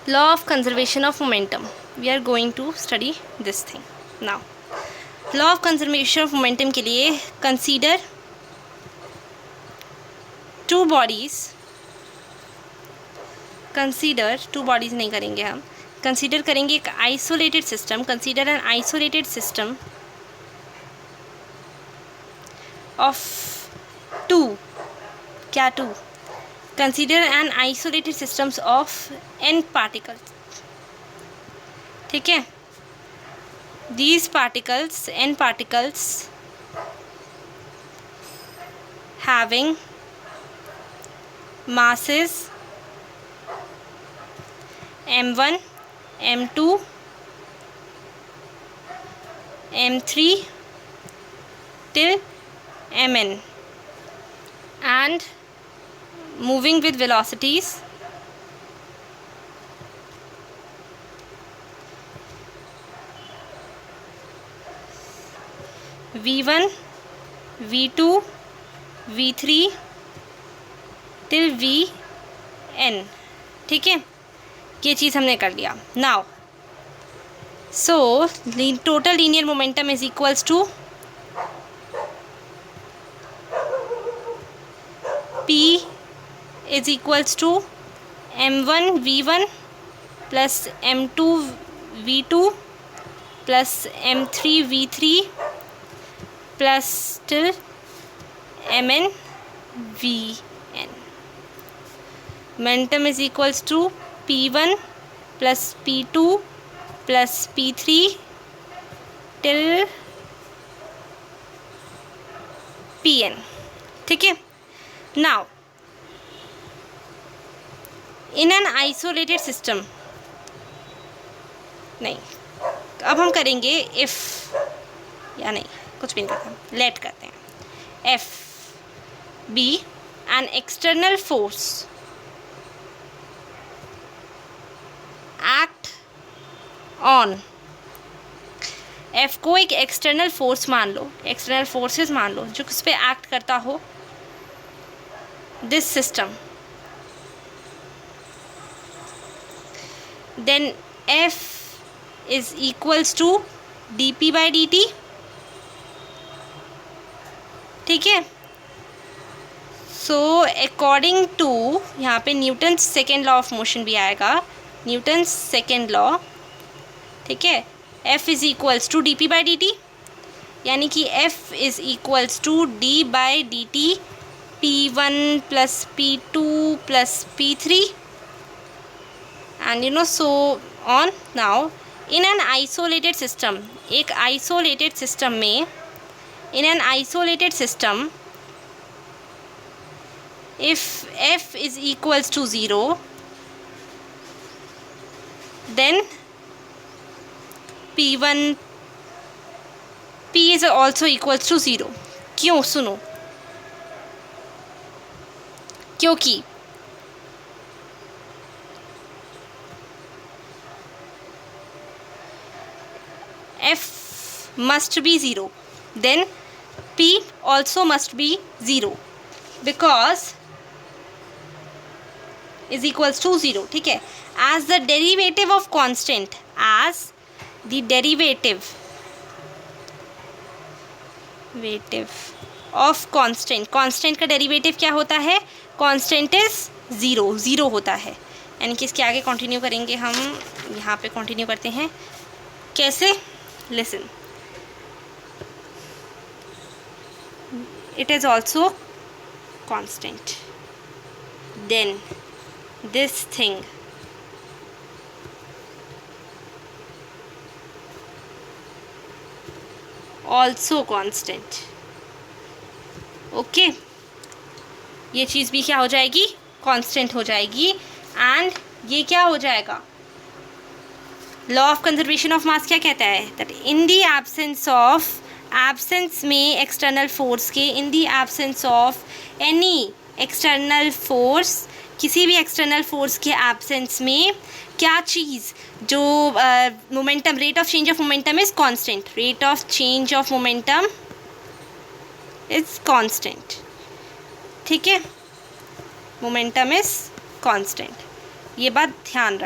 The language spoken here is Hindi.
law of conservation of momentum. We are going to study this thing now. law of conservation of momentum के लिए consider two bodies नहीं करेंगे हम, कंसीडर करेंगे एक isolated system. Consider an isolated system of two, क्या two, consider an isolated systems of n particles. ठीक है, these particles, n particles having masses m1, m2, m3 till mn and moving with velocities v1, v2, v3 till vn. ठीक है, ये चीज़ हमने कर लिया. Now so total linear momentum is equals to p is equals to m1 v1 plus m2 v2 plus m3 v3 plus till mn vn. momentum is equals to p1 plus p2 plus p3 till pn. ठीक है, now in an isolated system, नहीं, अब हम करेंगे if, या नहीं, कुछ भी नहीं करते हैं, लेट करते हैं. F B an external force act on, F को एक एक्सटर्नल फोर्स मान लो, एक्सटर्नल फोर्सेस मान लो जो किस पे एक्ट करता हो, this system. Then F is equals to dp by dt. ठीक है, सो अकॉर्डिंग टू, यहाँ पे Newton second law of motion भी आएगा, न्यूटन सेकेंड लॉ. ठीक है, F is equals to D P by D T, यानी कि F is equals to D by D T P1 plus P2 plus P3 and so on. Now in an isolated system, एक आइसोलेटेड सिस्टम में, in an isolated system, if F is equals to 0, then P1 P is also equals to 0. क्यों, सुनो, क्योंकि F must be 0, then P also must be 0 because is equals to 0. ठीक है, as the derivative of constant, as the derivative of constant, constant का derivative क्या होता है, constant is 0 होता है. यानी कि इसके आगे कंटिन्यू करेंगे हम, यहाँ पे कंटिन्यू करते हैं. कैसे, listen, it is also constant, then this thing also constant. Okay, ये चीज़ भी क्या हो जाएगी, कांस्टेंट हो जाएगी. एंड ये क्या हो जाएगा, law of conservation of mass क्या कहता है, that in the absence of, absence में एक्सटर्नल फोर्स के, in the absence of any external force, किसी भी एक्सटर्नल फोर्स के एब्सेंस में क्या चीज़, जो momentum, rate of change of momentum is constant, rate of change of momentum is constant. ठीक है, मोमेंटम इज़ कांस्टेंट, ये बात ध्यान रख.